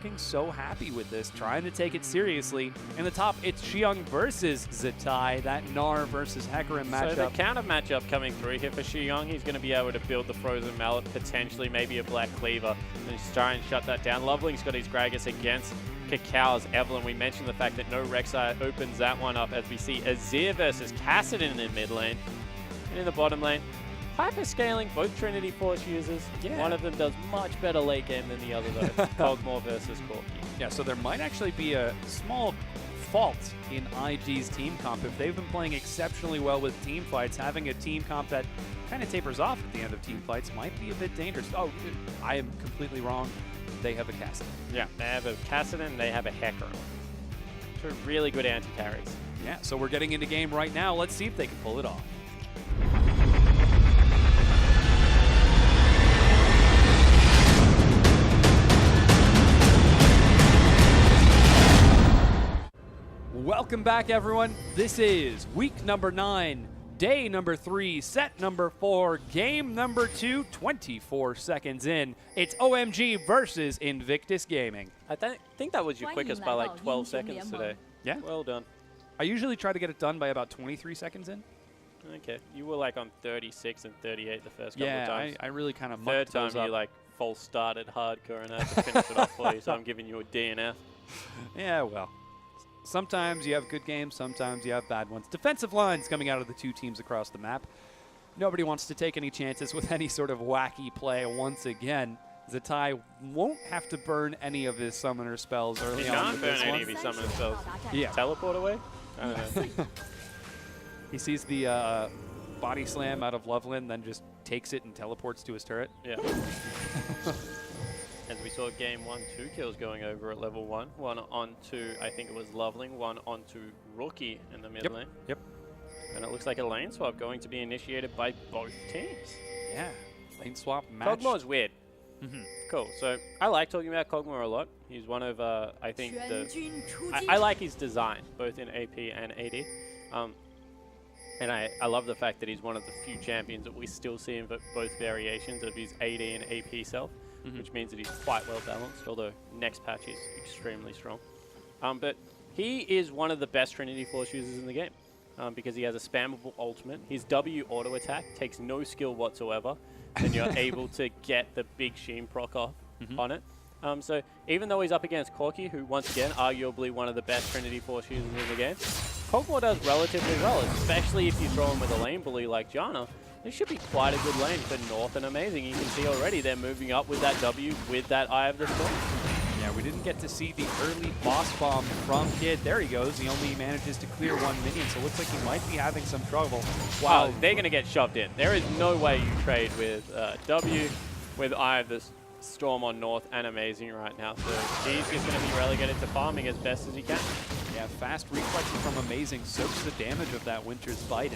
looking so happy with this, trying to take it seriously. In the top, it's Xiong versus Zatai, that Gnar versus Hecarim matchup. So the counter matchup coming through here for Xiong, he's going to be able to build the Frozen Mallet, potentially maybe a Black Cleaver, and just try and shut that down. Loveling's got his Gragas against Cacao as Evelyn. We mentioned the fact that no Rek'Sai opens that one up as we see Azir versus Kassadin in the mid lane. And in the bottom lane, hyper-scaling, both Trinity Force users. Yeah. One of them does much better late game than the other though. Kog'Maw versus Corki. Yeah, so there might actually be a small fault in IG's team comp. If they've been playing exceptionally well with team fights, having a team comp that kind of tapers off at the end of team fights might be a bit dangerous. Oh, I am completely wrong. They have a Kassadin. Yeah, they have a Kassadin, they have a Hecarim. Two really good anti-carries. Yeah, so we're getting into game right now. Let's see if they can pull it off. Welcome back, everyone. This is week number 9, day number 3, set number 4, game number 2, 24 seconds in. It's OMG versus Invictus Gaming. I think that was your quickest by like 12 seconds today. Yeah. Well done. I usually try to get it done by about 23 seconds in. Okay. You were like on 36 and 38 the first couple of times. Yeah, I really kind of third time you like false started hardcore and I had to finish it off for you, so I'm giving you a DNF. Yeah, well. Sometimes you have good games, sometimes you have bad ones. Defensive lines coming out of the two teams across the map. Nobody wants to take any chances with any sort of wacky play once again. Zatai won't have to burn any of his summoner spells early on. He can't burn any of his summoner spells. Yeah. Teleport away? I don't know. He sees the body slam out of Loveland, then just takes it and teleports to his turret. Yeah. As we saw game 1, 2 kills going over at level 1. One onto, I think it was Loveling, one onto Rookie in the mid lane. Yep. And it looks like a lane swap going to be initiated by both teams. Yeah. Lane swap match. Kog'Maw is weird. Cool. So I like talking about Kog'Maw a lot. He's one of, I think, I like his design, both in AP and AD. And I love the fact that he's one of the few champions that we still see in both variations of his AD and AP self. Which means that he's quite well balanced, although next patch is extremely strong. But he is one of the best Trinity Force users in the game because he has a spammable ultimate. His W auto attack takes no skill whatsoever, and you're able to get the big Sheen proc off on it. So even though he's up against Corki, who once again, arguably one of the best Trinity Force users in the game, Kog'Maw does relatively well, especially if you throw him with a lane bully like Janna. This should be quite a good lane for North and Amazing. You can see already they're moving up with that W, with that Eye of the Storm. Yeah, we didn't get to see the early boss bomb from Kid. There he goes. He only manages to clear one minion, so it looks like he might be having some trouble. Wow, they're going to get shoved in. There is no way you trade with W, with Eye of the Storm on North and Amazing right now. So he's just going to be relegated to farming as best as he can. Yeah, fast reflexes from Amazing soaks the damage of that Winter's Bite.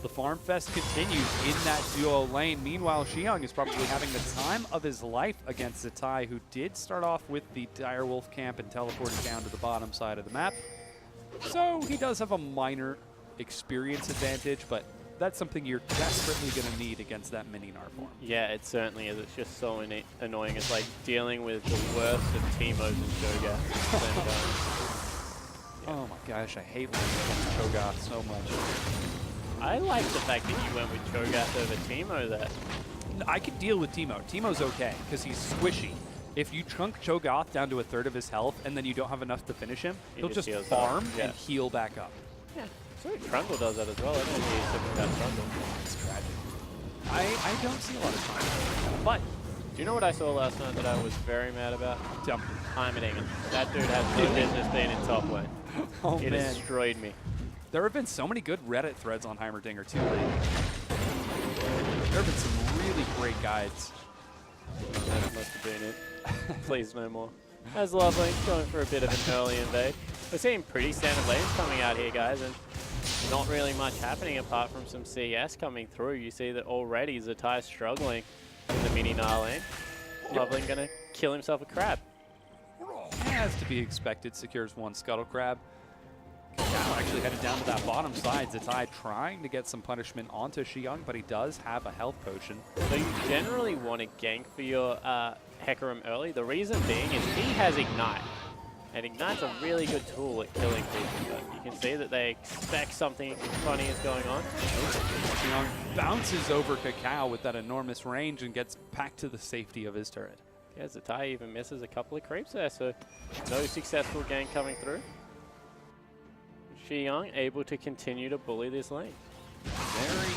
The Farm Fest continues in that duo lane. Meanwhile, Xiong is probably having the time of his life against Zatai, who did start off with the Direwolf camp and teleported down to the bottom side of the map. So he does have a minor experience advantage, but that's something you're desperately going to need against that mini Gnar form. Yeah, it certainly is. It's just so annoying. It's like dealing with the worst of Teemos and Cho'Gath. Oh my gosh, I hate playing against Cho'Gath so much. I like the fact that you went with Cho'Gath over Teemo there. I could deal with Teemo. Teemo's okay, because he's squishy. If you chunk Cho'Gath down to a third of his health and then you don't have enough to finish him, he'll just farm and heal back up. Yeah, so Trundle does that as well. I don't think he's something about Trundle. It's tragic. I don't see a lot of time. But, do you know what I saw last night that I was very mad about? Timing. That dude has no business being in top lane. Oh, it destroyed me. There have been so many good Reddit threads on Heimerdinger too lately. There have been some really great guides. That must have been it. Please no more. That's lovely. Going for a bit of an early invade. We're seeing pretty standard lanes coming out here, guys, and not really much happening apart from some CS coming through. You see that already Zatai struggling in the mini Gnar lane. Loveling gonna kill himself a crab. Has to be expected. Secures one Scuttle Crab. Now actually headed down to that bottom side. Zatai trying to get some punishment onto Xiong, but he does have a health potion. So you generally want to gank for your Hecarim early. The reason being is he has Ignite. And Ignite's a really good tool at killing people. But you can see that they expect something funny is going on. Xiong bounces over Kakao with that enormous range and gets back to the safety of his turret. Yeah, Zatai even misses a couple of creeps there, so no successful gank coming through. Xiong able to continue to bully this lane. Very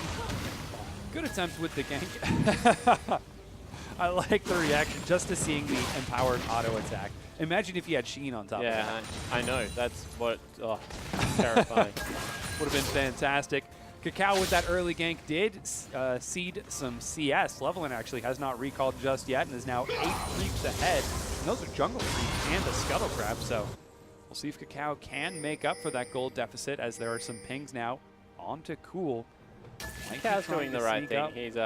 good attempt with the gank. I like the reaction just to seeing the empowered auto attack. Imagine if you had Sheen on top of that. Yeah, I know. That's what, terrifying. Would have been fantastic. Kakao with that early gank did seed some CS. Levelin actually has not recalled just yet and is now 8 creeps ahead. And those are jungle creeps and a scuttle crab, so we'll see if Kakao can make up for that gold deficit as there are some pings now onto Cool. Kakao's doing the right thing. He's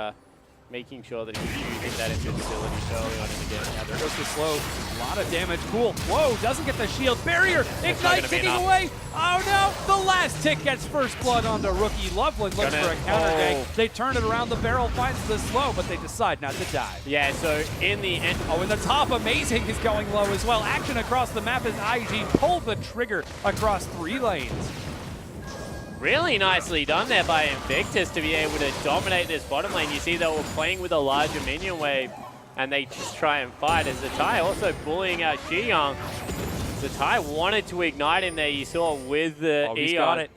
making sure that he's using that invincibility early on in the game. Yeah, there goes the slow. A lot of damage. Cool. Whoa, doesn't get the shield. Barrier. Ignite ticking away. Oh no, the last tick gets first blood onto rookie. Loveland looks for a counter gank. They turn it around. The barrel finds the slow, but they decide not to die. Yeah, so in the end. Oh, in the top, Amazing is going low as well. Action across the map as IG pulled the trigger across 3 lanes. Really nicely done there by Invictus to be able to dominate this bottom lane. You see they were playing with a larger minion wave and they just try and fight. As Zatai also bullying out Xiong. Zatai wanted to ignite him there, you saw with the Eon. He's got it.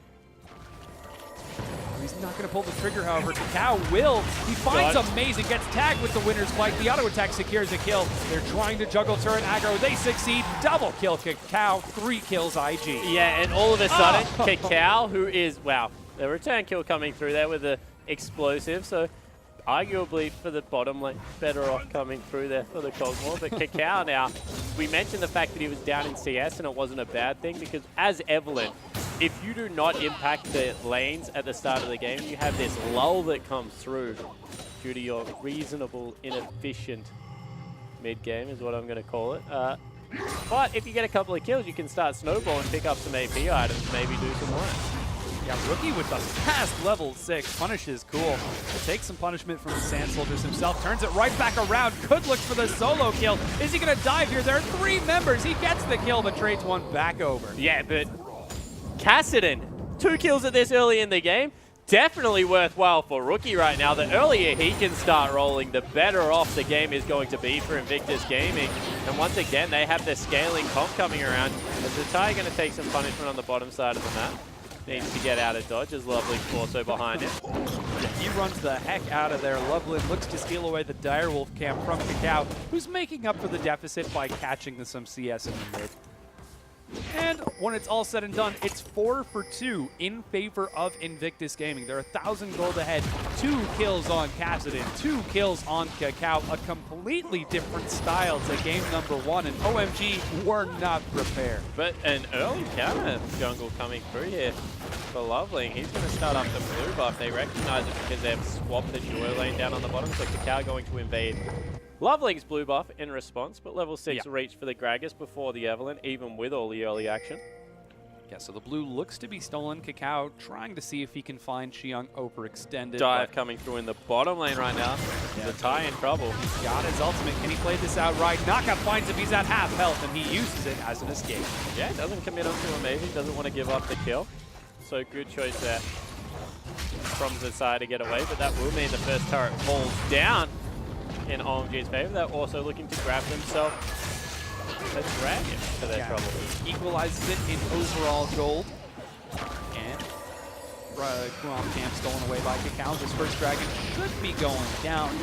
He's not going to pull the trigger, however. Kakao will. He finds Amazing, gets tagged with the winner's fight. The auto attack secures a kill. They're trying to juggle turret aggro. They succeed. Double kill Kakao. 3 kills IG. Yeah, and all of a sudden, Kakao, who is, wow, the return kill coming through there with the explosive. So arguably for the bottom lane, better off coming through there for the Cosmore. But Kakao now, we mentioned the fact that he was down in CS and it wasn't a bad thing because as Evelyn, if you do not impact the lanes at the start of the game, you have this lull that comes through due to your reasonable, inefficient mid-game is what I'm going to call it. But if you get a couple of kills, you can start snowballing, pick up some AP items, maybe do some work. Yeah, Rookie with the fast level 6 punishes Cool. Will take some punishment from the Sand Soldiers himself, turns it right back around, could look for the solo kill. Is he going to dive here? There are 3 members. He gets the kill, but trades one back over. Yeah, but Kassadin, 2 kills at this early in the game. Definitely worthwhile for Rookie right now. The earlier he can start rolling, the better off the game is going to be for Invictus Gaming. And once again, they have their scaling comp coming around. Is Zatai going to take some punishment on the bottom side of the map? Needs to get out of dodge as Lovely also behind him. He runs the heck out of there. Loveland looks to steal away the Direwolf camp from Kakao, who's making up for the deficit by catching some CS in the mid. And when it's all said and done, it's 4 for 2 in favor of Invictus Gaming. They're 1,000 gold ahead. 2 kills on Kassadin, 2 kills on Kakao. A completely different style to game number 1, and OMG were not prepared. But an early counter jungle coming through here for Lovely. He's going to start up the blue buff. They recognize it because they've swapped the duo lane down on the bottom, so Kakao going to invade Loveling's blue buff in response, but level 6 reached for the Gragas before the Evelyn, even with all the early action. Yeah, so the blue looks to be stolen. Kakao trying to see if he can find Xiong overextended. Dive coming through in the bottom lane right now. Yeah, Zatai in trouble. He's got his ultimate. Can he play this out right? Naka finds him. He's at half health, and he uses it as an escape. Yeah, doesn't commit onto Amazing, doesn't want to give up the kill. So good choice there from Zatai to get away, but that will mean the first turret falls down in OMG's favor. They're also looking to grab themselves a dragon for their trouble. Equalizes it in overall gold. And Kuam camp stolen away by Kakao. This first dragon should be going down.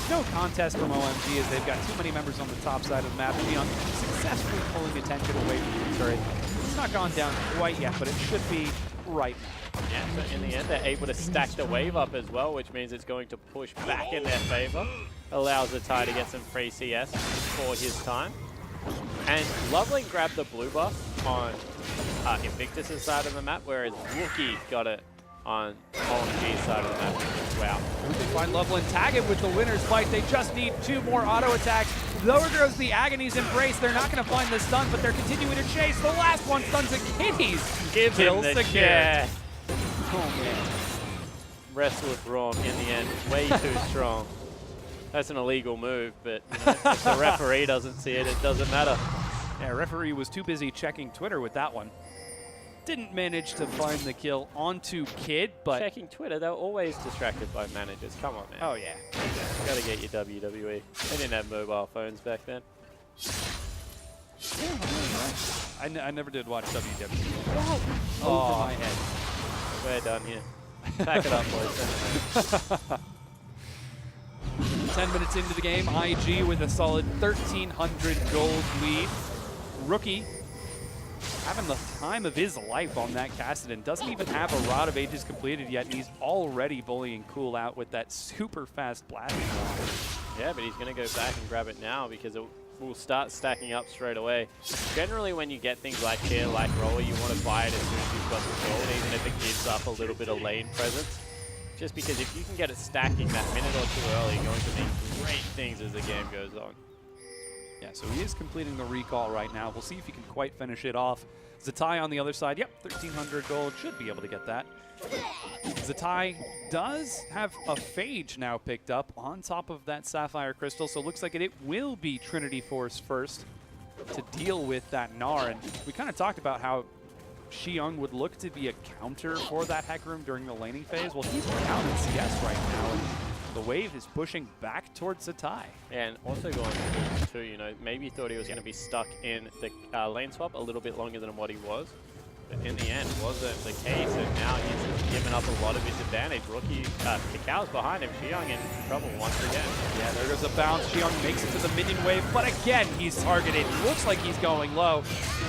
No contest from OMG as they've got too many members on the top side of the map. Xiong successfully pulling attention away from the turret. It's not gone down quite yet, but it should be right now. Yeah, so in the end, they're able to stack the wave up as well, which means it's going to push back in their favor. Allows Zatai to get some free CS for his time. And Lovely grabbed the blue buff on Invictus' side of the map, whereas Rookie got it on OMG's side of the map. Wow. They find Loveland, tag it with the winner's fight. They just need 2 more auto attacks. There goes the Agony's Embrace. They're not going to find the stun, but they're continuing to chase. The last one stuns a Kitties. Give him the chair. Oh, man. Wrestled wrong in the end. Way too strong. That's an illegal move, but you know, if the referee doesn't see it, it doesn't matter. Yeah, referee was too busy checking Twitter with that one. Didn't manage to find the kill onto Kid, but... Checking Twitter, they're always distracted by managers. Come on, man. Oh, yeah. You gotta get your WWE. They didn't have mobile phones back then. Yeah, I never did watch WWE. Whoa. Over my head. We're done here. Pack it up, boys. 10 minutes into the game, IG with a solid 1,300 gold lead. Rookie having the time of his life on that Kassadin. Doesn't even have a Rod of Ages completed yet, and he's already bullying Cool out with that super fast blasting. Yeah, but he's going to go back and grab it now because it will start stacking up straight away. Generally, when you get things like here, like Roller, you want to buy it as soon as you've got the gold, even if it gives up a little bit of lane presence. Just because if you can get it stacking that minute or two early, you're going to make great things as the game goes on. Yeah, so he is completing the recall right now. We'll see if he can quite finish it off. Zatai on the other side. Yep, 1,300 gold. Should be able to get that. Zatai does have a Phage now picked up on top of that Sapphire Crystal, so it looks like it will be Trinity Force first to deal with that Gnar. And we kind of talked about how Xiong would look to be a counter for that Hecarim during the laning phase. Well, he's out in CS right now, and the wave is pushing back towards Zatai. And also going too, you know, maybe he thought he was going to be stuck in the lane swap a little bit longer than what he was. But in the end, wasn't the case, and now he's given up a lot of his advantage. Rookie Kakao's behind him. Xiong in trouble once again. Yeah, there goes a bounce. Xiong makes it to the minion wave, but again, he's targeted. Looks like he's going low.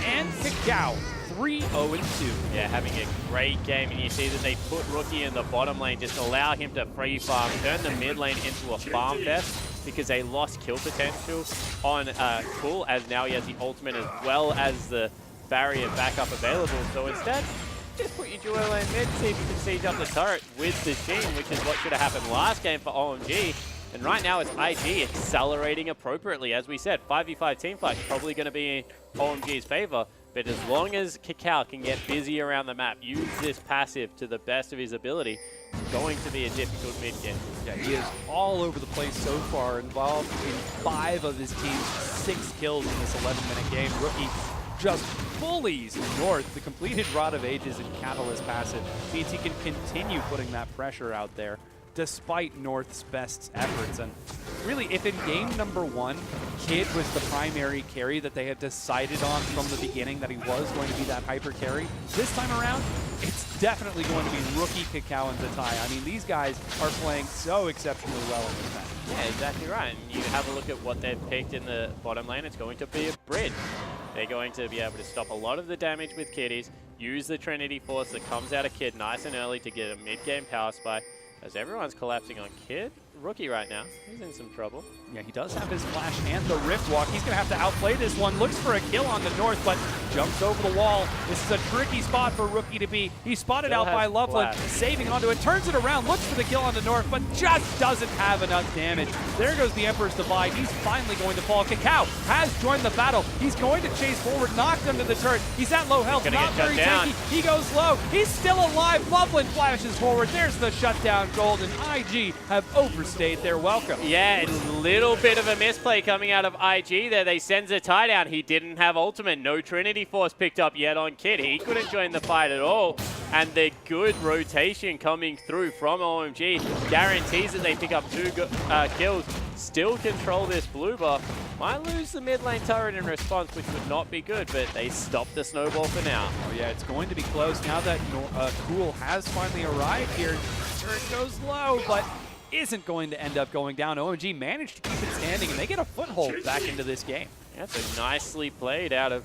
And Kakao, 3-0-2. Yeah, having a great game, and you see that they put Rookie in the bottom lane, just allow him to free farm, turn the mid lane into a farm fest because they lost kill potential on Cool, as now he has the ultimate as well as the barrier backup available. So instead, just put your duo lane mid, see if you can siege up the turret with the Sheen, which is what should have happened last game for OMG. And right now it's IG accelerating appropriately. As we said, 5v5 teamfight probably going to be in OMG's favor. But as long as Kakao can get busy around the map, use this passive to the best of his ability, it's going to be a difficult mid game. Yeah, he is all over the place so far, involved in 5 of his team's 6 kills in this 11-minute game. Rookie just bullies North. The completed Rod of Ages and Catalyst passive means he can continue putting that pressure out there despite North's best efforts. And really, if in game number 1, Kid was the primary carry that they had decided on from the beginning that he was going to be that hyper carry, this time around, it's definitely going to be Rookie, Kakao, and Zatai. I mean, these guys are playing so exceptionally well in this match. Yeah, exactly right. And you have a look at what they've picked in the bottom lane, it's going to be a bridge. They're going to be able to stop a lot of the damage with Kitties, use the Trinity Force that comes out of Kid nice and early to get a mid-game power spike. As everyone's collapsing on Kid, Rookie right now, he's in some trouble. Yeah, he does have his flash and the Rift Walk. He's going to have to outplay this one. Looks for a kill on the North, but jumps over the wall. This is a tricky spot for Rookie to be. He's spotted out by Loveland, saving onto it, turns it around, looks for the kill on the North, but just doesn't have enough damage. There goes the Emperor's Divide. He's finally going to fall. Kakao has joined the battle. He's going to chase forward, knocked under the turret. He's at low health, not very tanky. He goes low. He's still alive. Loveland flashes forward. There's the shutdown gold, and IG have overstayed their welcome. Yeah, it's a little bit of a misplay coming out of IG there. They send Zatai down. He didn't have ultimate. No Trinity Force picked up yet on Kid. He couldn't join the fight at all. And the good rotation coming through from OMG guarantees that they pick up 2 kills. Still control this blue buff. Might lose the mid lane turret in response, which would not be good, but they stopped the snowball for now. Oh yeah, it's going to be close now that Cool has finally arrived here. Turret goes low, but isn't going to end up going down. OMG managed to keep it standing, and they get a foothold back into this game. Yeah, so nicely played out of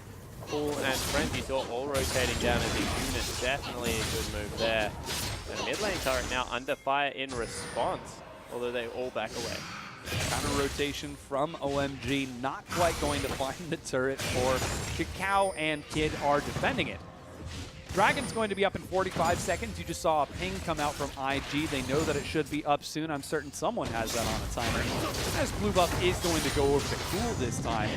Cool and Frenzy. You saw all rotating down as a unit. Definitely a good move there. The mid lane turret now under fire in response, although they all back away. Counter rotation from OMG, not quite going to find the turret, for Kakao and Kid are defending it. Dragon's going to be up in 45 seconds. You just saw a ping come out from IG. They know that it should be up soon. I'm certain someone has that on a timer. As Blue Buff is going to go over to Cool this time.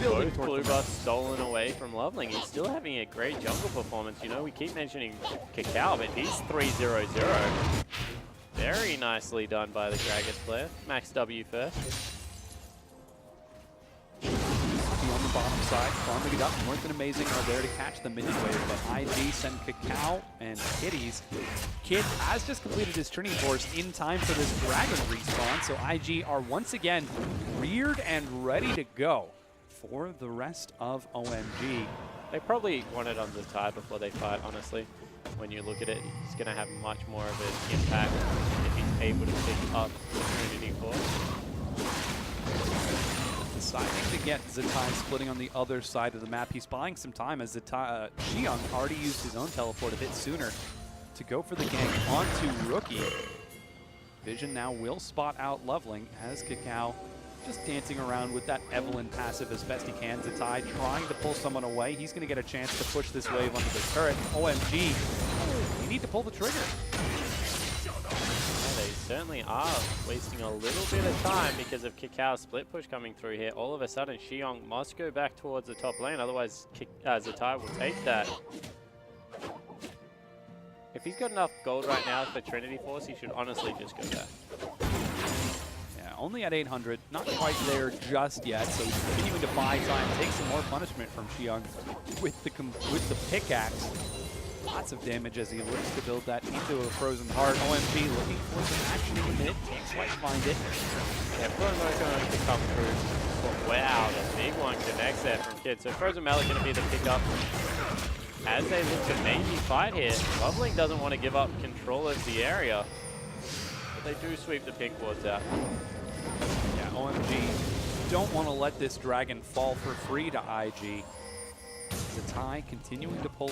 Both Blue Buffs stolen away from Loveling. He's still having a great jungle performance. You know, we keep mentioning Cacao, but he's 3-0-0. Very nicely done by the Gragas player. Max W first. On the bottom side, farming it up. North and Amazing are there to catch the minion wave, but IG send Cacao and Kitties. Kid has just completed his Trinity Force in time for this Dragon respawn, so IG are once again reared and ready to go for the rest of OMG. They probably want it on the tie before they fight, honestly. When you look at it, he's going to have much more of an impact if he's able to pick up the Trinity Force. Deciding to get Zatai splitting on the other side of the map. He's buying some time as Xiang already used his own teleport a bit sooner to go for the gank onto Rookie. Vision now will spot out Loveling as Cacao just dancing around with that Evelyn passive as best he can. Zatai trying to pull someone away. He's going to get a chance to push this wave onto the turret. OMG, you need to pull the trigger. They certainly are wasting a little bit of time because of Cacao's split push coming through here. All of a sudden, Xiong must go back towards the top lane, otherwise Zatai will take that. If he's got enough gold right now for Trinity Force, he should honestly just go back. Yeah, only at 800, not quite there just yet, so he's continuing to buy time, take some more punishment from Xiong with the pickaxe. Lots of damage as he looks to build that into a frozen heart. OMG looking for some action in the mid. Can't quite find it. Yeah, Frozen Melon going to come through. But wow, the big one connects there from Kid. So Frozen Melon going to be the pickup as they look to maybe fight here. Loveling doesn't want to give up control of the area, but they do sweep the pink wards out. Yeah, OMG don't want to let this dragon fall for free to IG. Zatai continuing to pull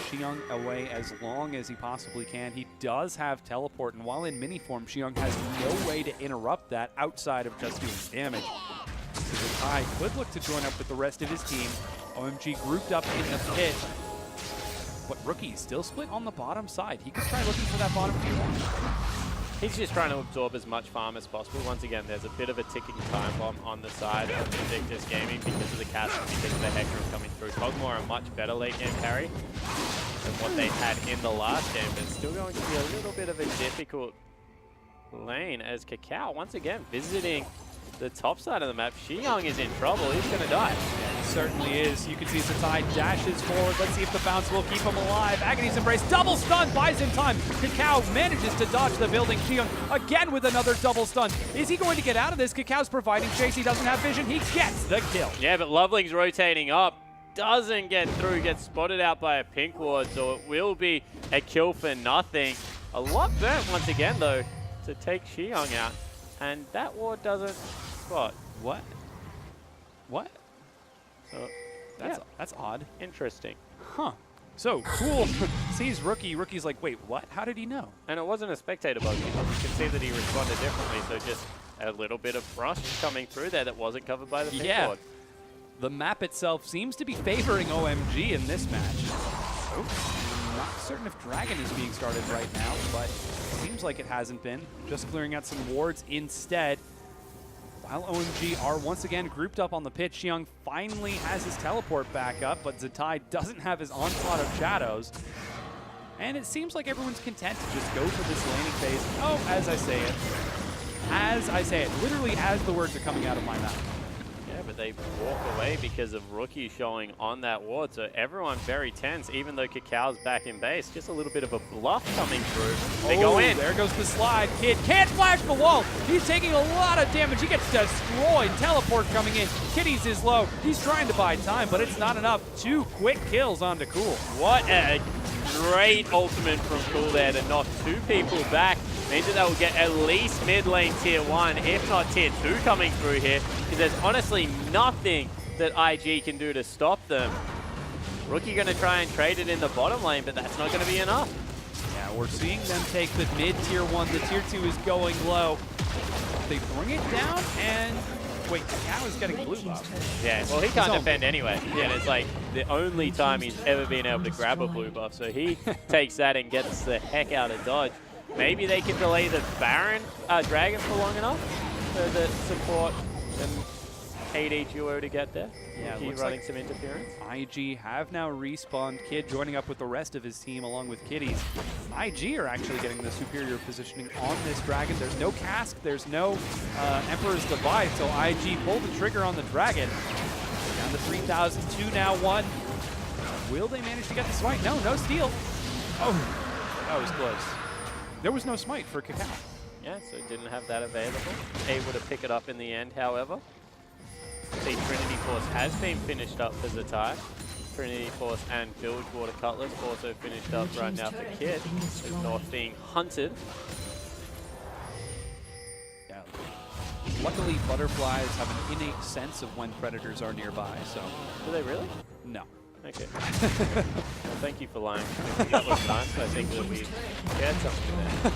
Xiong away as long as he possibly can. He does have teleport, and while in mini form, Xiong has no way to interrupt that outside of just doing damage. So Zatai could look to join up with the rest of his team. OMG grouped up in the pit, but Rookie still split on the bottom side. He could try looking for that bottom tier one. He's just trying to absorb as much farm as possible. Once again, there's a bit of a ticking time bomb on the side of Invictus Gaming because of the cast, because of the Hecarim coming through. Kog'Maw a much better late game carry than what they had in the last game, but still going to be a little bit of a difficult lane as Cacao, once again, visiting the top side of the map. Xiong is in trouble. He's going to die. Yeah, he certainly is. You can see Zatai dashes forward. Let's see if the bounce will keep him alive. Agony's Embrace, double stun, buys him time. Cacao manages to dodge the building. Xiong again with another double stun. Is he going to get out of this? Cacao's providing chase. He doesn't have vision. He gets the kill. Yeah, but Loveling's rotating up. Doesn't get through, gets spotted out by a pink ward, so it will be a kill for nothing. A lot burnt once again, though, to take Xiong out. And that ward doesn't spot. What? What? So, That's odd. Interesting. Huh. So, Cool sees Rookie. Rookie's like, wait, what? How did he know? And it wasn't a spectator bug. You can see that he responded differently, so just a little bit of brush coming through there that wasn't covered by the pink ward. The map itself seems to be favoring OMG in this match. Oh, not certain if Dragon is being started right now, but seems like it hasn't been. Just clearing out some wards instead. While OMG are once again grouped up on the pit, Xiong finally has his teleport back up, but Zatai doesn't have his onslaught of shadows. And it seems like everyone's content to just go for this laning phase. Oh, as I say it. As I say it. Literally as the words are coming out of my mouth. Yeah, but they walk away because of Rookie showing on that ward, so everyone very tense, even though Cacao's back in base. Just a little bit of a bluff coming through. They go in. There goes the slide. Kid can't flash the wall. He's taking a lot of damage. He gets destroyed. Teleport coming in. Kitties is low. He's trying to buy time, but it's not enough. 2 quick kills onto Cool. What a great ultimate from Cool there to knock 2 people back. Means that they will get at least mid lane tier 1, if not tier 2 coming through here, because there's honestly nothing that IG can do to stop them. Rookie going to try and trade it in the bottom lane, but that's not going to be enough. Yeah, we're seeing them take the mid tier 1. The tier 2 is going low. They bring it down, and Wait, Kakao is getting blue buff. Yeah, well, he can't defend anyway. Yeah, and it's like the only time he's ever been able to grab a blue buff. So he takes that and gets the heck out of dodge. Maybe they can delay the Baron Dragon for long enough for the support and AD duo to get there. Yeah, keep running some interference. IG have now respawned. Kid joining up with the rest of his team along with Kitties. IG are actually getting the superior positioning on this Dragon. There's no cask, there's no Emperor's Divide, so IG pulled the trigger on the Dragon. Down to 3,000, 2 now 1. Will they manage to get the smite? No, no steal. Oh, that was close. There was no smite for Kakao. Yeah, so didn't have that available. Able to pick it up in the end, however. The Trinity Force has been finished up for Zatai. Trinity Force and Bilge Water Cutlass also finished up right now for Kid. With North being hunted. Yeah. Luckily, butterflies have an innate sense of when predators are nearby, so... Do they really? No. Okay. Well, thank you for lying. That was nice. I think that we get something there.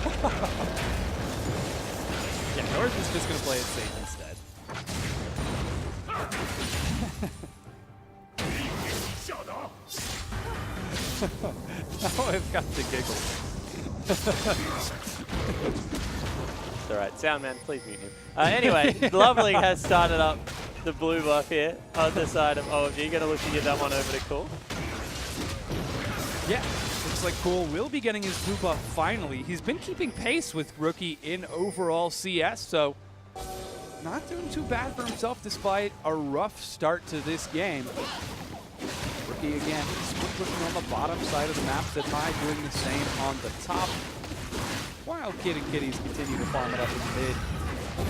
Yeah, North is just going to play it safe instead. Now I've got the giggles. It's alright. Soundman, please mute him. Anyway, Lovely has started up the blue buff here on the side of OMG. Gonna look to give that one over to Cool. Yeah, looks like Cool will be getting his blue buff finally. He's been keeping pace with Rookie in overall CS, so not doing too bad for himself despite a rough start to this game. Rookie again, split pushing on the bottom side of the map. Zatai doing the same on the top. While Kid and Kitties continue to farm it up in mid.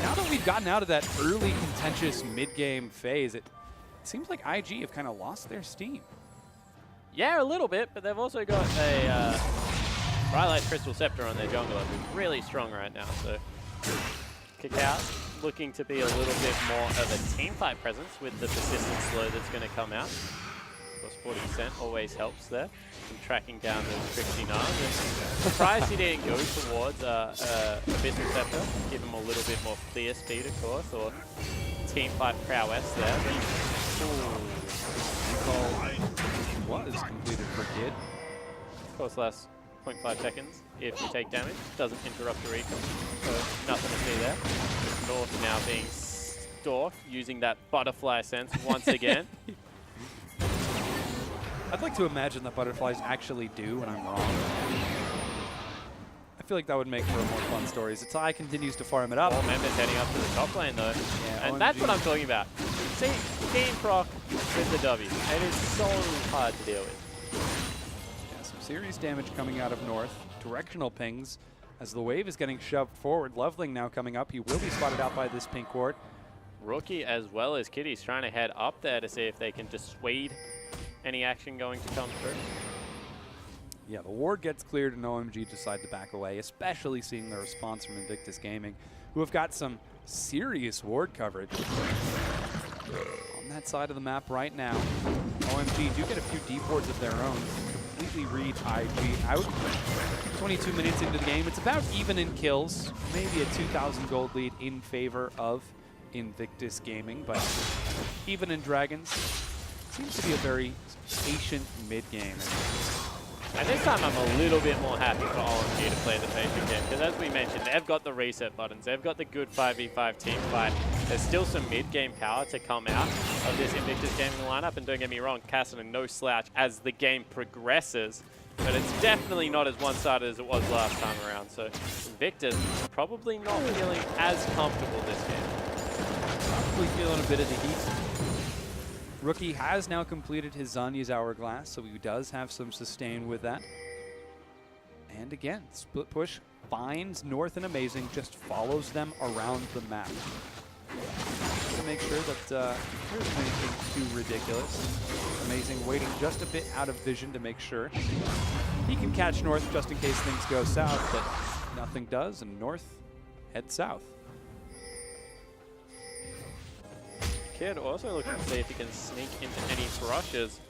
Now that we've gotten out of that early contentious mid-game phase, it seems like IG have kind of lost their steam. Yeah, a little bit, but they've also got a Rhyolite Crystal Scepter on their jungler, who's really strong right now. So Kakao looking to be a little bit more of a team fight presence with the persistent slow that's going to come out. Of course, 40% always helps there. And tracking down those Trixie Nars. Surprised he didn't go towards Abyssal Scepter, give him a little bit more clear speed, of course, or team fight prowess there. Recall was completed for Kid. Of course, last 0.5 seconds if you take damage. Doesn't interrupt your recall, so nothing to see there. North now being stalked, using that butterfly sense once again. I'd like to imagine that butterflies actually do when I'm wrong. I feel like that would make for a more fun story. Zatai continues to farm it up. All members heading up to the top lane though. Yeah, and OMG. That's what I'm talking about. See, team proc with the W. It is so hard to deal with. Yeah, some serious damage coming out of North. Directional pings as the wave is getting shoved forward. Loveling now coming up. He will be spotted out by this pink ward. Rookie as well as Kitty's trying to head up there to see if they can dissuade any action going to come through. Yeah, the ward gets cleared and OMG decide to back away, especially seeing the response from Invictus Gaming, who have got some serious ward coverage on that side of the map right now. OMG do get a few deep wards of their own, completely read IG out. 22 minutes into the game, it's about even in kills, maybe a 2,000 gold lead in favor of Invictus Gaming, but even in Dragons, seems to be a very patient mid-game. And this time I'm a little bit more happy for OMG to play the patient game, because as we mentioned, they've got the reset buttons, they've got the good 5v5 team fight. There's still some mid-game power to come out of this Invictus Gaming lineup, and don't get me wrong, Cassidy no slouch as the game progresses, but it's definitely not as one-sided as it was last time around. So Invictus probably not feeling as comfortable this game. Probably feeling a bit of the heat. Rookie has now completed his Zanya's Hourglass, so he does have some sustain with that. And again, split push finds North and Amazing, just follows them around the map. To make sure that there isn't anything too ridiculous. Amazing waiting just a bit out of vision to make sure he can catch North just in case things go south, but nothing does, and North heads south. Kid also looking to see if he can sneak into any brushes.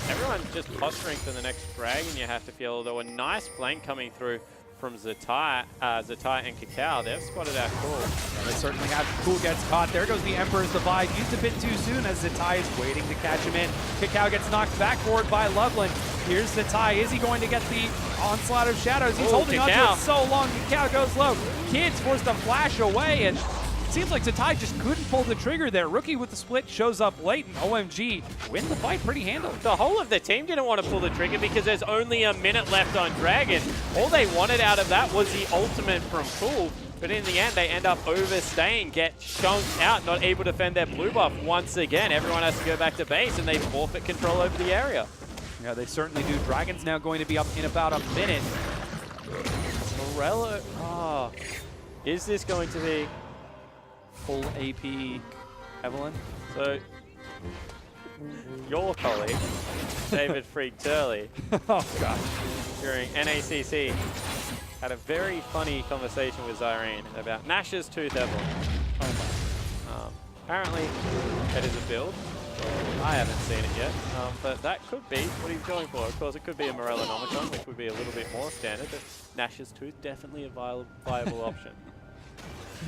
Everyone's just posturing for the next frag, and you have to feel, though, a nice flank coming through from Zatai and Kakao. They've spotted our Cool. Yeah, they certainly have. Cool gets caught. There goes the Emperor's Divide. Used a bit too soon as Zatai is waiting to catch him in. Kakao gets knocked back forward by Loveland. Here's Zatai. Is he going to get the onslaught of shadows? He's holding on to it so long. Kakao goes low. Kid's forced to flash away, and seems like Zatai just couldn't pull the trigger there. Rookie with the split shows up late, and OMG win the fight pretty handily. The whole of the team didn't want to pull the trigger because there's only a minute left on Dragon. All they wanted out of that was the ultimate from Cool, but in the end they end up overstaying, get chunked out, not able to defend their blue buff once again. Everyone has to go back to base, and they forfeit control over the area. Yeah, they certainly do. Dragon's now going to be up in about a minute. Morello, is this going to be full AP Evelyn? So, your colleague, David Freak Turley, oh gosh, during NACC, had a very funny conversation with Zyrene about Nash's Tooth Evelyn. Apparently, that is a build. I haven't seen it yet, but that could be what he's going for. Of course, it could be a Morellonomicon, which would be a little bit more standard, but Nash's Tooth, definitely a viable option.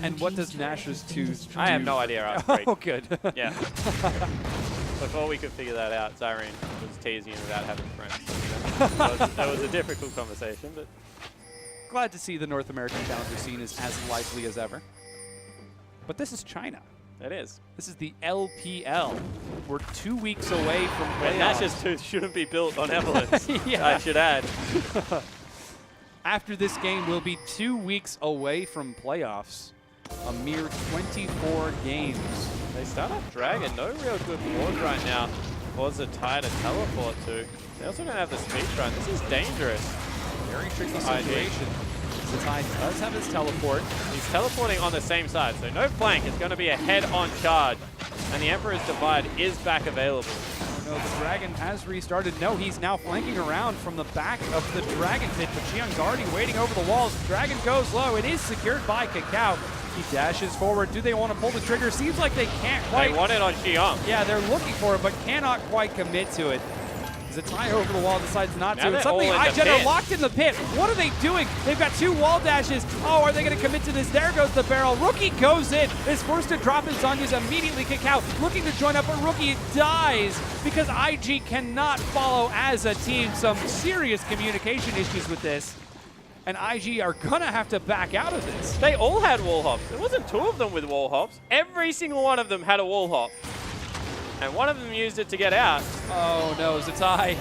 And what does Nash's Tooth do? I have no idea. Oh, good. Yeah. Before we could figure that out, Zyrene was teasing him about having friends. That was a difficult conversation, but glad to see the North American challenger scene is as lively as ever. But this is China. It is. This is the LPL. We're 2 weeks away from playoffs. And Nash's Tooth shouldn't be built on Evelyn's, yeah. I should add. After this game, we'll be 2 weeks away from playoffs. A mere 24 games. They start off Dragon. No real good board right now. Was a tie to teleport to. They also don't have the speed run. This is dangerous. Very tricky situation. Zatai does have his teleport. He's teleporting on the same side, so no flank. It's going to be a head-on charge. And the Emperor's Divide is back available. No, the Dragon has restarted. No, he's now flanking around from the back of the Dragon pit, but Xiang's already waiting over the walls. Dragon goes low. It is secured by Kakao. He dashes forward. Do they want to pull the trigger? Seems like they can't quite. They want it on Xiang. Yeah, they're looking for it, but cannot quite commit to it. Zatai over the wall decides not to. And suddenly, iGen are locked in the pit. What are they doing? They've got 2 wall dashes. Oh, are they going to commit to this? There goes the barrel. Rookie goes in. Is forced to drop his Zonyas immediately. Kakao looking to join up, but Rookie dies because IG cannot follow as a team. Some serious communication issues with this. And IG are going to have to back out of this. They all had wall hops. There wasn't 2 of them with wall hops. Every single one of them had a wall hop. And one of them used it to get out. Oh no, Zatai.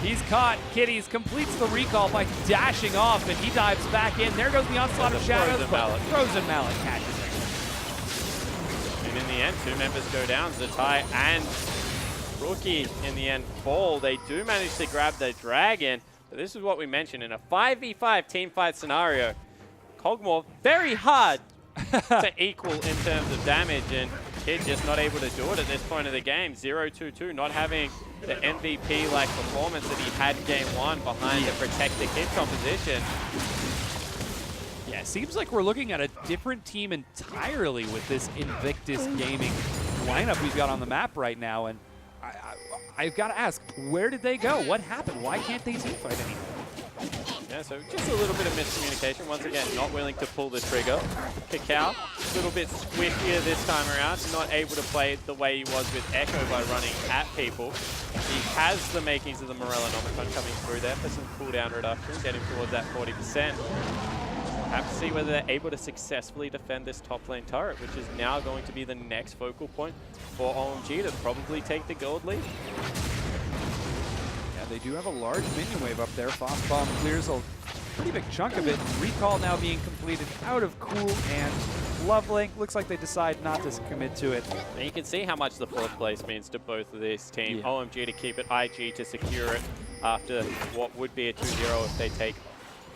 He's caught. Kitties completes the recall by dashing off, and he dives back in. There goes the onslaught of shadows. Frozen Mallet catches it. And in the end, 2 members go down. Zatai and Rookie in the end fall. They do manage to grab the Dragon. But this is what we mentioned. In a 5v5 team fight scenario, Kog'Maw very hard to equal in terms of damage, and Kid just not able to do it at this point of the game. 0-2-2, not having the MVP-like performance that he had game 1 behind the Protect the Kid composition. Yeah, seems like we're looking at a different team entirely with this Invictus gaming lineup we've got on the map right now, and I've got to ask, where did they go? What happened? Why can't they team fight anymore? Yeah, so just a little bit of miscommunication. Once again, not willing to pull the trigger. Kakao, a little bit squishier this time around, not able to play it the way he was with Echo by running at people. He has the makings of the Morellonomicon coming through there for some cooldown reduction, getting towards that 40%. Have to see whether they're able to successfully defend this top lane turret, which is now going to be the next focal point for OMG to probably take the gold lead. They do have a large minion wave up there. Frost Bomb clears a pretty big chunk of it. Recall now being completed out of Cool and Lovelink. Looks like they decide not to commit to it. And you can see how much the 4th place means to both of these teams. Yeah. OMG to keep it, IG to secure it after what would be a 2-0 if they take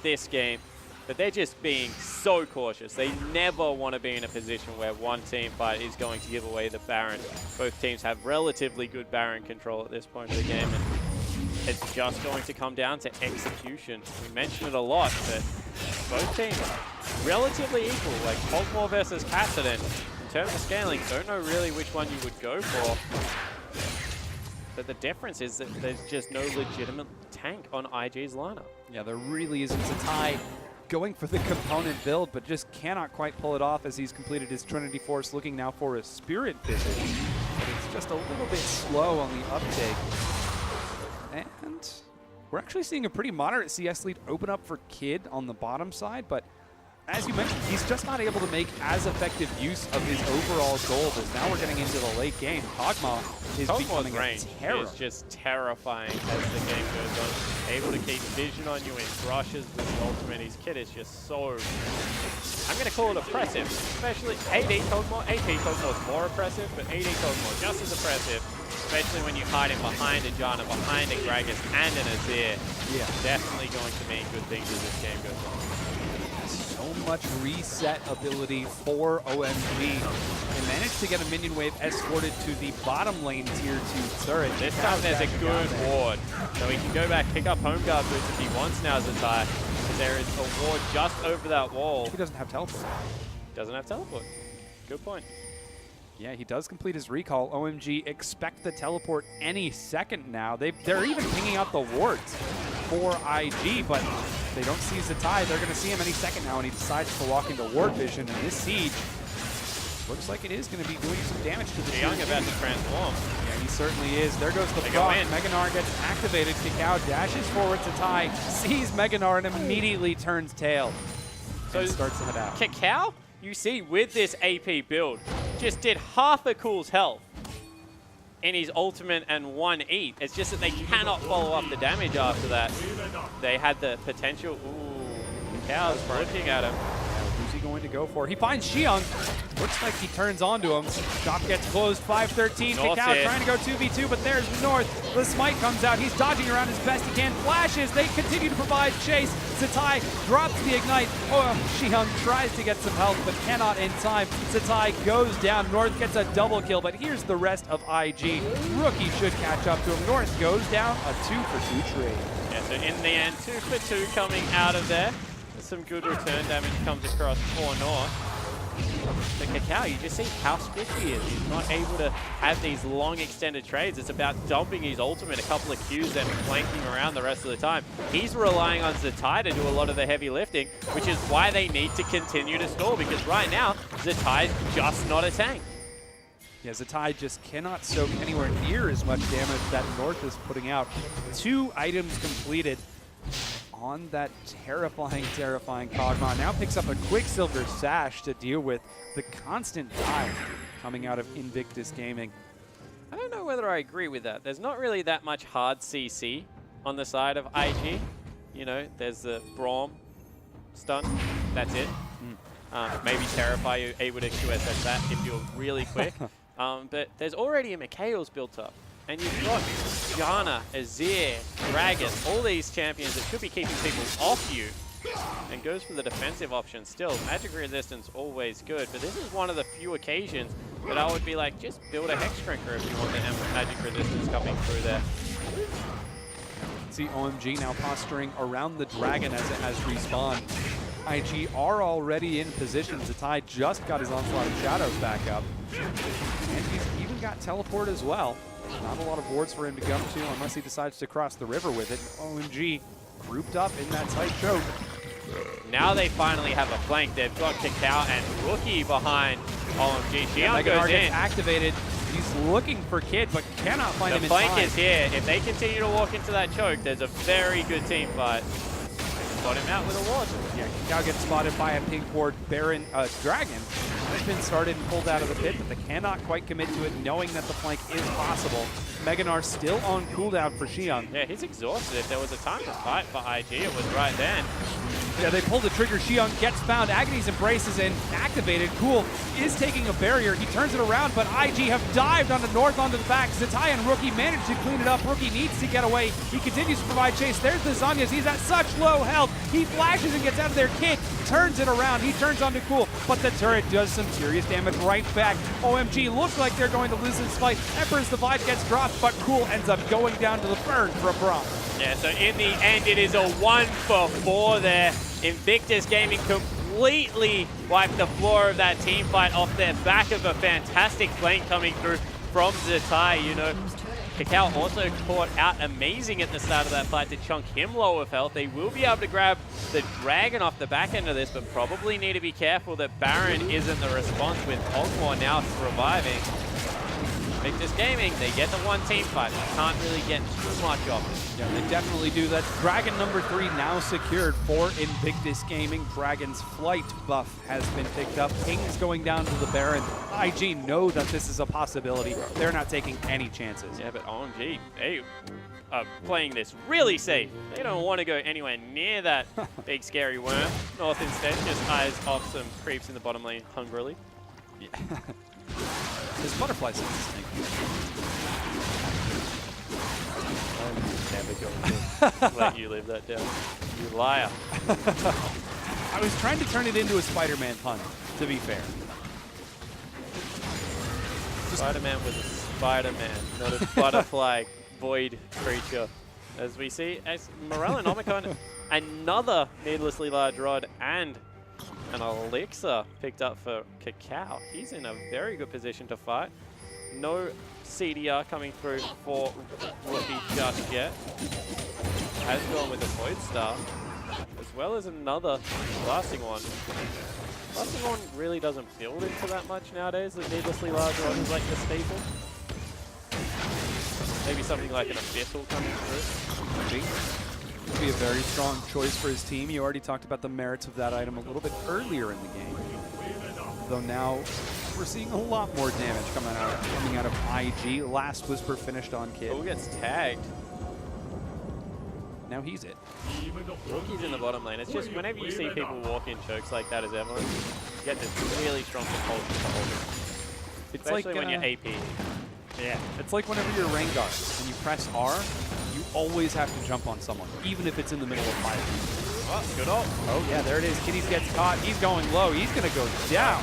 this game. But they're just being so cautious. They never want to be in a position where one team fight is going to give away the Baron. Both teams have relatively good Baron control at this point of the game. And it's just going to come down to execution. We mentioned it a lot, but both teams relatively equal, like Kog'Maw versus Kassadin. In terms of scaling, don't know really which one you would go for. But the difference is that there's just no legitimate tank on IG's lineup. Yeah, there really isn't. Zatai going for the component build, but just cannot quite pull it off as he's completed his Trinity Force, looking now for a Spirit Vision. But it's just a little bit slow on the uptake. And we're actually seeing a pretty moderate CS lead open up for Kid on the bottom side, but as you mentioned, he's just not able to make as effective use of his overall gold as now we're getting into the late game. Kog'Maw is becoming a terror. Is just terrifying as the game goes on. Able to keep vision on you in brushes with the ultimate. His kit is just so, I'm going to call it oppressive, especially AD Kog'Maw. AP Kog'Maw is more oppressive, but AD Kog'Maw just as oppressive, especially when you hide him behind a Janna, behind a Gragas, and an Azir. Yeah. Definitely going to mean good things as this game goes on. So much reset ability for OMG. They managed to get a minion wave escorted to the bottom lane tier 2 turret. This time there's a good ward. So he can go back, pick up home guard boots if he wants now as a tie. There is a ward just over that wall. He doesn't have teleport. Doesn't have teleport. Good point. Yeah, he does complete his recall. OMG expect the teleport any second now. They're even pinging out the wards for IG, but they don't see Zatai. They're going to see him any second now, and he decides to walk into ward vision. And this siege looks like it is going to be doing some damage to the team. Young about to transform. Yeah, he certainly is. There goes the proc. Meganar gets activated. Kakao dashes forward. Zatai sees Meganar and immediately turns tail. So starts to head out. Kakao, you see with this AP build, just did half a Cool's health in his ultimate and 1 EAT. It's just that they cannot follow up the damage after that. They had the potential. Ooh, Cow's looking at him. Who's he going to go for? He finds Xiang. Looks like he turns onto him. Shop gets closed. 5-13. Kakao trying to go 2v2, but there's North. The smite comes out. He's dodging around as best he can. Flashes. They continue to provide chase. Zatai drops the ignite. Oh, Xiang tries to get some help, but cannot in time. Zatai goes down. North gets a double kill, but here's the rest of IG. Rookie should catch up to him. North goes down a 2-for-2 trade. Yeah, so in the end, 2-for-2 coming out of there. Some good return damage comes across for North. But Kakao, you just see how swift he is. He's not able to have these long extended trades. It's about dumping his ultimate, a couple of Qs, and flanking around the rest of the time. He's relying on Zatai to do a lot of the heavy lifting, which is why they need to continue to stall, because right now, Zatai's just not a tank. Yeah, Zatai just cannot soak anywhere near as much damage that North is putting out. 2 items completed on that terrifying Kog'Maw. Now picks up a Quicksilver Sash to deal with the constant dive coming out of Invictus Gaming. I don't know whether I agree with that. There's not really that much hard CC on the side of IG. You know, there's the Braum stun. That's it. Maybe Terrify, you're able to QSS that if you're really quick. But there's already a Mikhail's built up. And you've got Janna, Azir, Gragas, all these champions that should be keeping people off you. And goes for the defensive option still. Magic resistance always good, but this is one of the few occasions that I would be like, just build a Hex Shrinker if you want the magic resistance coming through there. See OMG now posturing around the dragon as it has respawned. IG are already in position. Zatai just got his Onslaught of Shadows back up. And he's even got teleport as well. Not a lot of wards for him to come to unless he decides to cross the river with it. OMG grouped up in that tight choke. Now they finally have a flank. They've got Kakao and Rookie behind OMG. Xiang goes in. Gets activated. He's looking for Kid, but cannot find him in time. The flank is here. If they continue to walk into that choke, there's a very good team fight. Got him out with a ward. Yeah, Kakao gets spotted by a pink ward Baron Dragon. Has been started and pulled out of the pit, but they cannot quite commit to it, knowing that the flank is possible. Meganar still on cooldown for Xiang. Yeah, he's exhausted. If there was a time to fight for IG, it was right then. Yeah, they pull the trigger. Xiang gets found. Agony's Embrace is in. Activated. Cool is taking a barrier. He turns it around, but IG have dived onto North onto the back. Zatai and Rookie managed to clean it up. Rookie needs to get away. He continues to provide chase. There's the Zanyas. He's at such low health. He flashes and gets out of there. Kid turns it around. He turns onto Cool, but the turret does some serious damage right back. OMG looks like they're going to lose this fight. Emperor's Divide gets dropped, but Cool ends up going down to the burn for a bronze. Yeah, so in the end, it is a 1-for-4 there. Invictus Gaming completely wiped the floor of that team fight off their back of a fantastic flank coming through from Zatai. You know, Kakao also caught out amazing at the start of that fight to chunk him low of health. They will be able to grab the Dragon off the back end of this, but probably need to be careful that Baron isn't the response with Hogmore now reviving. Invictus Gaming, they get the one team fight. They can't really get too much off it. Yeah, they definitely do. That's Dragon number 3 now secured for Invictus Gaming. Dragon's flight buff has been picked up. King's going down to the Baron. IG know that this is a possibility. They're not taking any chances. Yeah, but OMG, they are playing this really safe. They don't want to go anywhere near that big scary worm. North instead just eyes off some creeps in the bottom lane hungrily. Yeah. This butterfly sense this thing. I'm never going to let you live that down. You liar. I was trying to turn it into a Spider-Man pun, to be fair. Spider-Man was a Spider-Man, not a butterfly void creature. As we see, as Morel and Omicron, another needlessly large rod and an elixir picked up for Kakao. He's in a very good position to fight. No CDR coming through for Rookie just yet. Has gone with the Void Star, as well as another Blasting One. Blasting One really doesn't build into that much nowadays. The needlessly large rod is like the staple. Maybe something like an Abyssal coming through. Would be a very strong choice for his team. You already talked about the merits of that item a little bit earlier in the game. Though now we're seeing a lot more damage coming out of IG. Last Whisper finished on Kid. Who gets tagged? Now he's it. Rookie's in the bottom lane. It's just whenever you see people walk in chokes like that as Evelyn, you get this really strong compulsion to hold it. It's Especially like when you're AP. Yeah. It's like whenever you're Rengar and you press R, you always have to jump on someone, even if it's in the middle of fight. Oh, good ult. Oh yeah, there it is. Kitties gets caught. He's going low. He's gonna go down.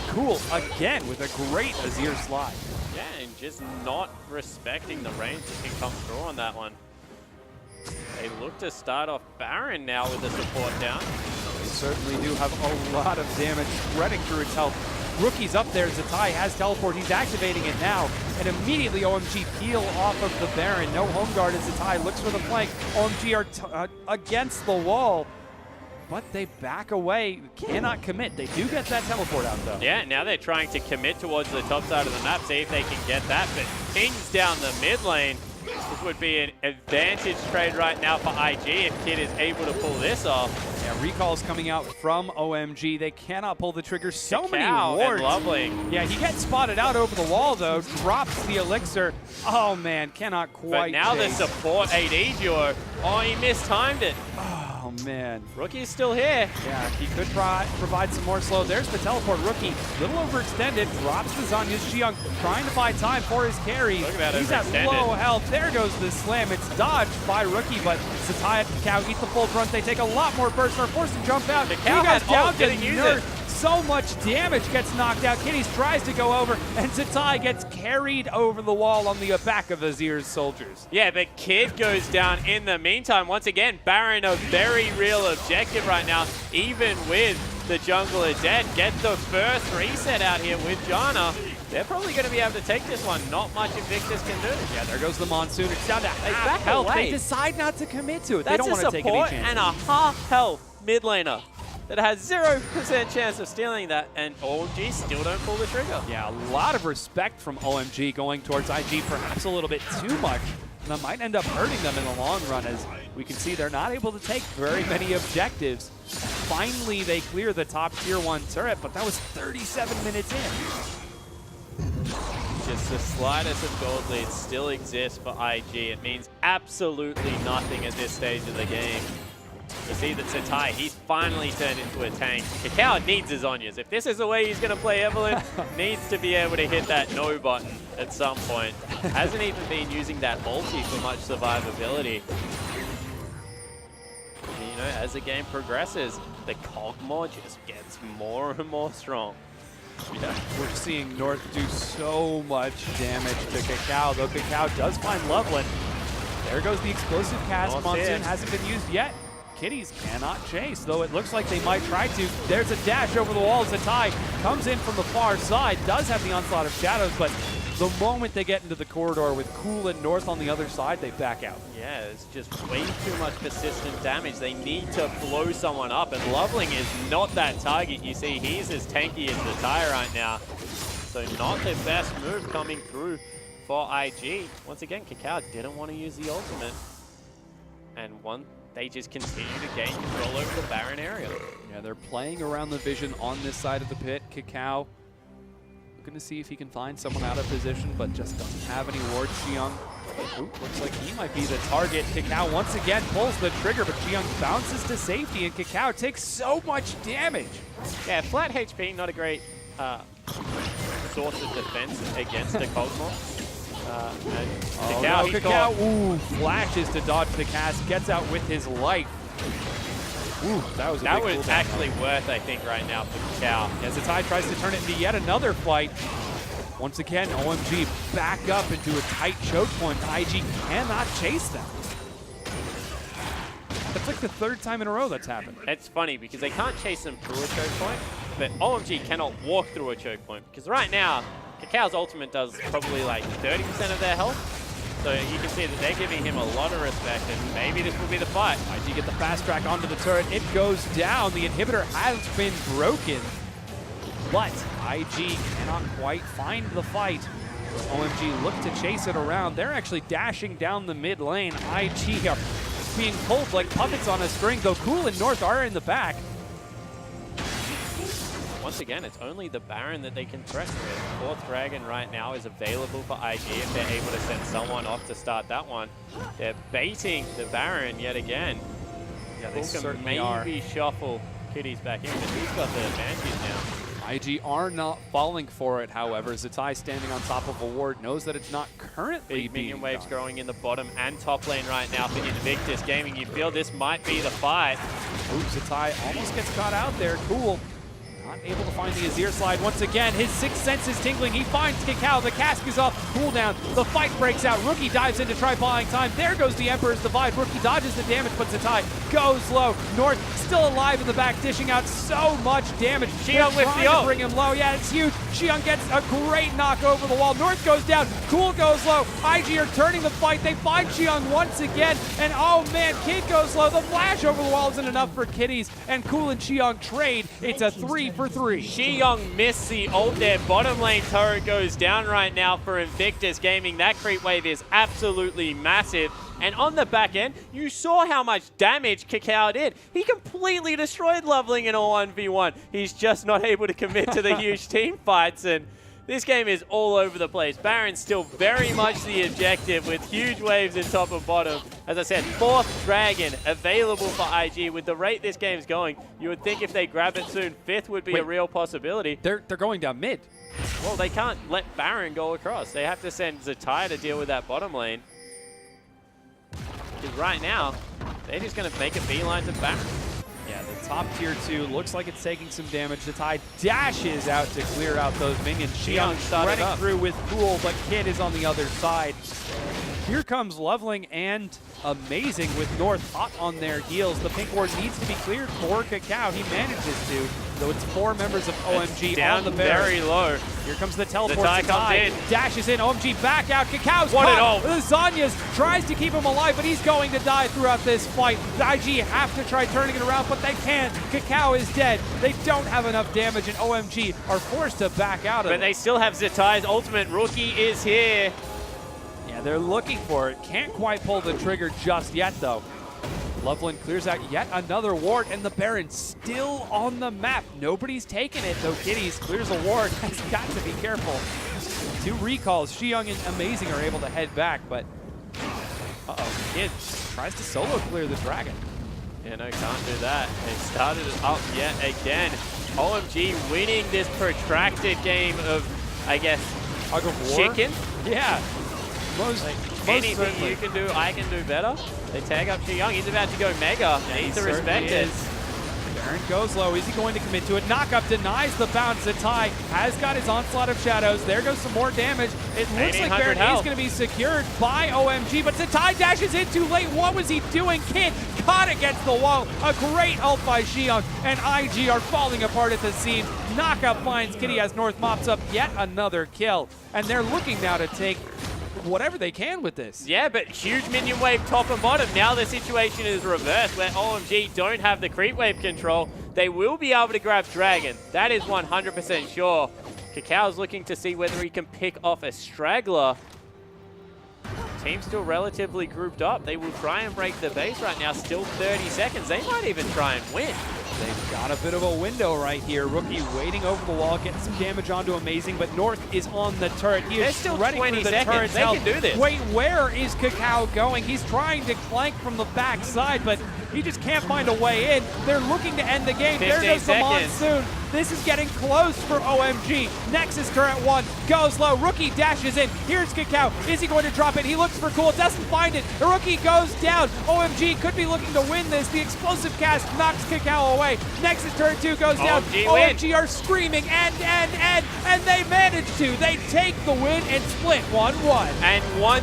Cool again with a great Azir slide. Yeah, and just not respecting the range that can come through on that one. They look to start off Baron now with the support down. They certainly do have a lot of damage spreading through its health. Rookie's up there. Zatai has teleport. He's activating it now. And immediately OMG peel off of the Baron. No home guard as Zatai looks for the flank. OMG are against the wall. But they back away. Cannot commit. They do get that teleport out though. Yeah, now they're trying to commit towards the top side of the map. See if they can get that. But King's down the mid lane. This would be an advantage trade right now for IG if Kid is able to pull this off. Yeah, recalls coming out from OMG. They cannot pull the trigger. So many Kakao wards. and Lovely. Yeah, he gets spotted out over the wall though. Drops the elixir. Oh man, cannot quite. But now chase. the support AD duo. Oh, he mistimed it. Oh man. Rookie's still here. Yeah, he could provide some more slow. There's the teleport. Rookie, little overextended, drops the Zhonya's Xiong, trying to buy time for his carry. Look at that He's at low health. There goes the slam. It's dodged by Rookie, but Zatai and Kakao eat the full brunt. They take a lot more burst. Are forced to jump out. Kakao goes down to didn't use Nerd. it. So much damage gets knocked out. Kitties tries to go over, and Zatai gets carried over the wall on the back of Azir's soldiers. Yeah, but Kid goes down in the meantime. Once again, Baron a very real objective right now, even with the jungler dead. Get the first reset out here with Janna. They're probably going to be able to take this one. Not much Invictus can do. Yeah, there goes the Monsoon. It's down to half back health. away. They decide not to commit to it. That's they don't want to take any support chances. and a half health mid laner that has 0% chance of stealing that, and OMG still don't pull the trigger. Yeah, a lot of respect from OMG going towards IG, perhaps a little bit too much. And that might end up hurting them in the long run, as we can see they're not able to take very many objectives. Finally, they clear the top tier 1 turret, but that was 37 minutes in. Just the slightest of gold lead still exists for IG. It means absolutely nothing at this stage of the game. You see that Zatai, he's finally turned into a tank. Kakao needs his Zhonya's. If this is the way he's going to play Evelyn, needs to be able to hit that no button at some point. Hasn't even been using that ulti for much survivability. You know, as the game progresses, the Cogmore just gets more and more strong. Yeah, we're seeing North do so much damage to Kakao, though Kakao does find Loveland. There goes the explosive cast. Monsoon hasn't been used yet. Kitties cannot chase, though it looks like they might try to. There's a dash over the wall. Zatai comes in from the far side, does have the onslaught of shadows, but The moment they get into the corridor with Cool and North on the other side, they back out. Yeah, it's just way too much persistent damage. They need to blow someone up, and Loveling is not that target. You see, he's as tanky as the Tire right now. So not the best move coming through for IG. Once again, Kakao didn't want to use the ultimate. And they just continue to gain control over the Baron area. Yeah, they're playing around the vision on this side of the pit. Kakao looking to see if he can find someone out of position, but just doesn't have any wards. Xiong, looks like he might be the target. Kakao once again pulls the trigger, but Xiong bounces to safety, and Kakao takes so much damage. Yeah, flat HP, not a great source of defense against the Cosmo. Kakao, ooh, flashes to dodge the cast, gets out with his life. Ooh, that was actually worth, I think, right now for Kakao. As Zatai tries to turn it into yet another fight. Once again, OMG back up into a tight choke point. IG cannot chase them. That's like the third time in a row that's happened. It's funny because they can't chase them through a choke point, but OMG cannot walk through a choke point. Because right now, Kakao's ultimate does probably like 30% of their health. So you can see that they're giving him a lot of respect, and maybe this will be the fight. IG get the fast track onto the turret. It goes down. The inhibitor has been broken, but IG cannot quite find the fight. OMG look to chase it around. They're actually dashing down the mid lane. IG are being pulled like puppets on a string, though Cool and North are in the back. Once again, it's only the Baron that they can threaten with. Fourth Dragon right now is available for IG if they're able to send someone off to start that one. They're baiting the Baron yet again. Yeah, they certainly maybe are. Shuffle Kitties back in, but he's got the advantage now. IG are not falling for it, however. Zatai standing on top of a ward knows that it's not currently Big being minion waves done. growing in the bottom and top lane right now for Invictus Gaming. You feel this might be the fight. Ooh, Zatai almost gets caught out there. Cool. Not able to find the Azir slide once again. His sixth sense is tingling. He finds Kakao. The cask is off. Cooldown. The fight breaks out. Rookie dives in to try buying time. There goes the Emperor's Divide. Rookie dodges the damage, but Zatai goes low. North still alive in the back, dishing out so much damage. Xiong with the ult. Bring him low. Yeah, it's huge. Xiong gets a great knock over the wall. North goes down. Cool goes low. IG are turning the fight. They find Xiong once again. And oh man, Kid goes low. The flash over the wall isn't enough for Kitties. And Cool and Xiong trade. It's a 3-for-3. Xiong missed the ult there. Bottom lane turret goes down right now for Invictus Gaming. That creep wave is absolutely massive. And on the back end, you saw how much damage Kakao did. He completely destroyed Loveling in a 1v1. He's just not able to commit to the huge team fights. And this game is all over the place. Baron's still very much the objective with huge waves in top and bottom. As I said, fourth Dragon available for IG. With the rate this game's going, you would think if they grab it soon, fifth would be a real possibility. They're going down mid. Well, they can't let Baron go across. They have to send Zatai to deal with that bottom lane. Because right now, they're just going to make a beeline to Baron. Yeah, the top tier 2 looks like it's taking some damage. Zatai dashes out to clear out those minions. Xiong running through with Cool, but Kid is on the other side. Here comes Loveling and Amazing with North hot on their heels. The pink ward needs to be cleared for Kakao. He manages to, though it's 4 members of OMG down on the very low. Here comes the teleport. Zatai comes in. Dashes in. OMG back out. Kakao's What caught. an ult. Zanyas tries to keep him alive, but he's going to die throughout this fight. The IG have to try turning it around, but they can't. Kakao is dead. They don't have enough damage, and OMG are forced to back out of it. But they still have Zatai's ultimate. Rookie is here. Yeah, they're looking for it. Can't quite pull the trigger just yet, though. Loveland clears out yet another ward, and the Baron still on the map. Nobody's taking it, though. Kitties clears a ward. Has got to be careful. 2 recalls. Xiong and Amazing are able to head back, but Kid tries to solo clear the dragon. Yeah, no, can't do that. They started it up yet again. OMG winning this protracted game of, I guess, Tug of war? chicken. Yeah. Most Anything certainly. you can do, I can do better. They tag up Xiong. He's about to go mega. Yeah, Need he to respect certainly it. is. Baron goes low. Is he going to commit to it? Knockup denies the bounce. Zatai has got his onslaught of shadows. There goes some more damage. It looks like Baron is going to be secured by OMG, but Zatai dashes in too late. What was he doing? Kid caught against the wall. A great ult by Xiong, and IG are falling apart at the seams. Knockup finds Kitty as North mops up yet another kill, and they're looking now to take whatever they can with this. Yeah, but huge minion wave top and bottom. Now the situation is reversed where OMG don't have the creep wave control. They will be able to grab Dragon. That is 100% sure. Cacao's looking to see whether he can pick off a straggler. Team still relatively grouped up. They will try and break the base right now. Still 30 seconds. They might even try and win. They've got a bit of a window right here. Rookie waiting over the wall, getting some damage onto Amazing, but North is on the turret. He is still ready 20 for the seconds. turret's They help. can do this. Wait, where is Cacao going? He's trying to clank from the backside, but he just can't find a way in. They're looking to end the game. There goes the Monsoon. This is getting close for OMG. Nexus turret 1 goes low. Rookie dashes in. Here's Cacao. Is he going to drop it? He looks for Cool. Doesn't find it. The Rookie goes down. OMG could be looking to win this. The explosive cast knocks Cacao away. Nexus turret 2 goes down. OMG are screaming and they manage to. They take the win and split 1-1. And one